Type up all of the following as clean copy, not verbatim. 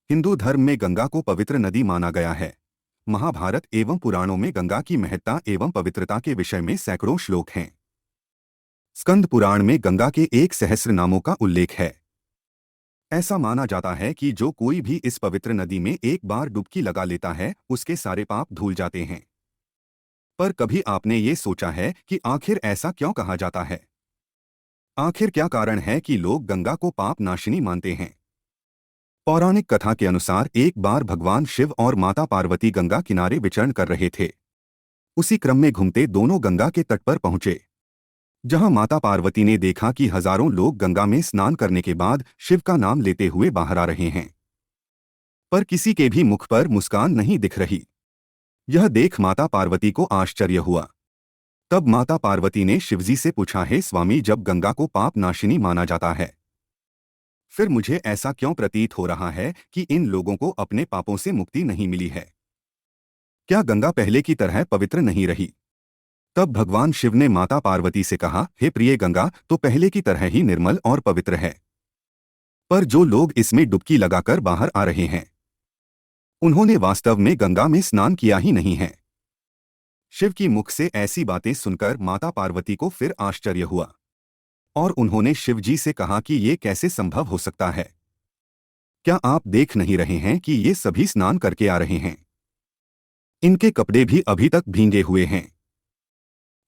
हिंदू धर्म में गंगा को पवित्र नदी माना गया है। महाभारत एवं पुराणों में गंगा की महत्ता एवं पवित्रता के विषय में सैकड़ों श्लोक हैं। स्कंद पुराण में गंगा के 1 सहस्र नामों का उल्लेख है। ऐसा माना जाता है कि जो कोई भी इस पवित्र नदी में एक बार डुबकी लगा लेता है, उसके सारे पाप धुल जाते हैं। पर कभी आपने ये सोचा है कि आखिर ऐसा क्यों कहा जाता है? आखिर क्या कारण है कि लोग गंगा को पाप नाशिनी मानते हैं? पौराणिक कथा के अनुसार एक बार भगवान शिव और माता पार्वती गंगा किनारे विचरण कर रहे थे। उसी क्रम में घूमते दोनों गंगा के तट पर पहुंचे, जहां माता पार्वती ने देखा कि हजारों लोग गंगा में स्नान करने के बाद शिव का नाम लेते हुए बाहर आ रहे हैं, पर किसी के भी मुख पर मुस्कान नहीं दिख रही। यह देख माता पार्वती को आश्चर्य हुआ। तब माता पार्वती ने शिवजी से पूछा, हे स्वामी, जब गंगा को पाप नाशिनी माना जाता है, फिर मुझे ऐसा क्यों प्रतीत हो रहा है कि इन लोगों को अपने पापों से मुक्ति नहीं मिली है? क्या गंगा पहले की तरह पवित्र नहीं रही? तब भगवान शिव ने माता पार्वती से कहा, हे प्रिय, गंगा तो पहले की तरह ही निर्मल और पवित्र है, पर जो लोग इसमें डुबकी लगाकर बाहर आ रहे हैं, उन्होंने वास्तव में गंगा में स्नान किया ही नहीं है। शिव की मुख से ऐसी बातें सुनकर माता पार्वती को फिर आश्चर्य हुआ और उन्होंने शिवजी से कहा कि ये कैसे संभव हो सकता है? क्या आप देख नहीं रहे हैं कि ये सभी स्नान करके आ रहे हैं? इनके कपड़े भी अभी तक भींगे हुए हैं।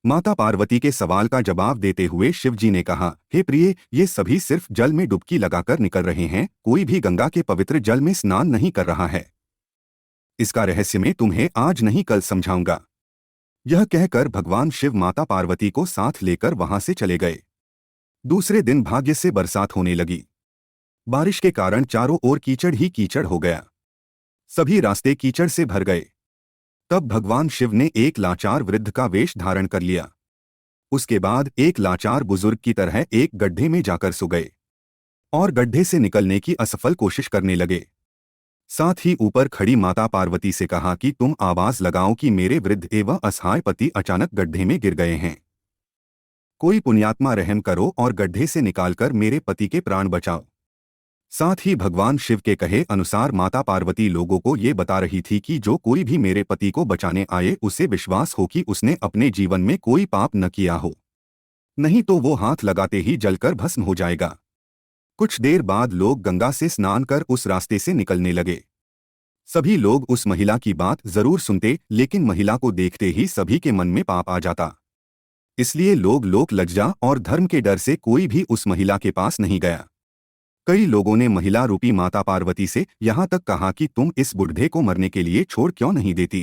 माता पार्वती के सवाल का जवाब देते हुए शिवजी ने कहा, हे प्रिय, ये सभी सिर्फ जल में डुबकी लगाकर निकल रहे हैं, कोई भी गंगा के पवित्र जल में स्नान नहीं कर रहा है। इसका रहस्य मैं तुम्हें आज नहीं कल समझाऊंगा। यह कहकर भगवान शिव माता पार्वती को साथ लेकर वहां से चले गए। दूसरे दिन भाग्य से बरसात होने लगी। बारिश के कारण चारों ओर कीचड़ ही कीचड़ हो गया। सभी रास्ते कीचड़ से भर गए। तब भगवान शिव ने एक लाचार वृद्ध का वेश धारण कर लिया। उसके बाद एक लाचार बुजुर्ग की तरह एक गड्ढे में जाकर सो गए और गड्ढे से निकलने की असफल कोशिश करने लगे। साथ ही ऊपर खड़ी माता पार्वती से कहा कि तुम आवाज लगाओ कि मेरे वृद्ध एवं असहाय पति अचानक गड्ढे में गिर गए हैं। कोई पुण्यात्मा रहम करो और गड्ढे से निकालकर मेरे पति के प्राण बचाओ। साथ ही भगवान शिव के कहे अनुसार माता पार्वती लोगों को ये बता रही थी कि जो कोई भी मेरे पति को बचाने आए, उसे विश्वास हो कि उसने अपने जीवन में कोई पाप न किया हो, नहीं तो वो हाथ लगाते ही जलकर भस्म हो जाएगा। कुछ देर बाद लोग गंगा से स्नान कर उस रास्ते से निकलने लगे। सभी लोग उस महिला की बात जरूर सुनते, लेकिन महिला को देखते ही सभी के मन में पाप आ जाता। इसलिए लोग लोक लज्जा और धर्म के डर से कोई भी उस महिला के पास नहीं गया। कई लोगों ने महिला रूपी माता पार्वती से यहाँ तक कहा कि तुम इस बुढ़े को मरने के लिए छोड़ क्यों नहीं देती।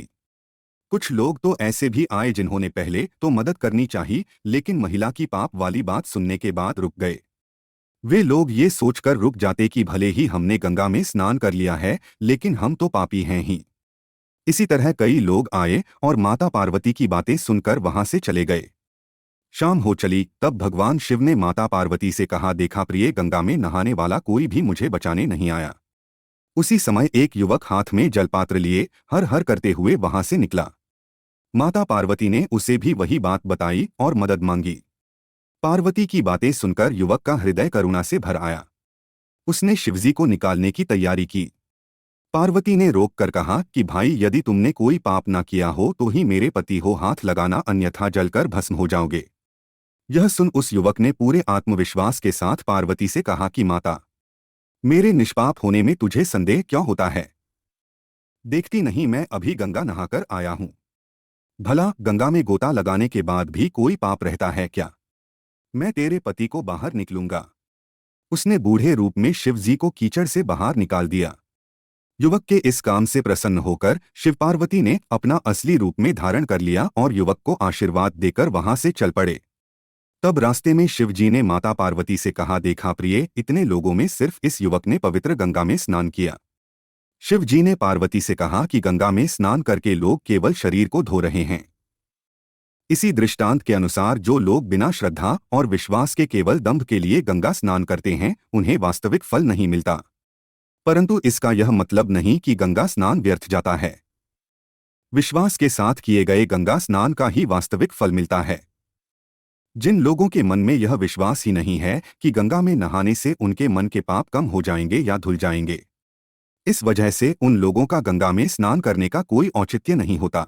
कुछ लोग तो ऐसे भी आए जिन्होंने पहले तो मदद करनी चाहिए, लेकिन महिला की पाप वाली बात सुनने के बाद रुक गए। वे लोग ये सोचकर रुक जाते कि भले ही हमने गंगा में स्नान कर लिया है, लेकिन हम तो पापी हैं ही। इसी तरह कई लोग आए और माता पार्वती की बातें सुनकर वहां से चले गए। शाम हो चली, तब भगवान शिव ने माता पार्वती से कहा, देखा प्रिय, गंगा में नहाने वाला कोई भी मुझे बचाने नहीं आया। उसी समय एक युवक हाथ में जलपात्र लिए हर हर करते हुए वहां से निकला। माता पार्वती ने उसे भी वही बात बताई और मदद मांगी। पार्वती की बातें सुनकर युवक का हृदय करुणा से भर आया। उसने शिवजी को निकालने की तैयारी की। पार्वती ने रोक कर कहा कि भाई, यदि तुमने कोई पाप ना किया हो तो ही मेरे पति हो हाथ लगाना, अन्यथा जलकर भस्म हो जाओगे। यह सुन उस युवक ने पूरे आत्मविश्वास के साथ पार्वती से कहा कि माता, मेरे निष्पाप होने में तुझे संदेह क्यों होता है? देखती नहीं मैं अभी गंगा नहाकर आया हूं। भला गंगा में गोता लगाने के बाद भी कोई पाप रहता है क्या? मैं तेरे पति को बाहर निकलूंगा। उसने बूढ़े रूप में शिवजी को कीचड़ से बाहर निकाल दिया। युवक के इस काम से प्रसन्न होकर शिव पार्वती ने अपना असली रूप में धारण कर लिया और युवक को आशीर्वाद देकर वहां से चल पड़े। तब रास्ते में शिवजी ने माता पार्वती से कहा, देखा प्रिय, इतने लोगों में सिर्फ इस युवक ने पवित्र गंगा में स्नान किया। शिवजी ने पार्वती से कहा कि गंगा में स्नान करके लोग केवल शरीर को धो रहे हैं। इसी दृष्टांत के अनुसार जो लोग बिना श्रद्धा और विश्वास के केवल दंभ के लिए गंगा स्नान करते हैं, उन्हें वास्तविक फल नहीं मिलता। परंतु इसका यह मतलब नहीं कि गंगा स्नान व्यर्थ जाता है। विश्वास के साथ किए गए गंगा स्नान का ही वास्तविक फल मिलता है। जिन लोगों के मन में यह विश्वास ही नहीं है कि गंगा में नहाने से उनके मन के पाप कम हो जाएंगे या धुल जाएंगे, इस वजह से उन लोगों का गंगा में स्नान करने का कोई औचित्य नहीं होता।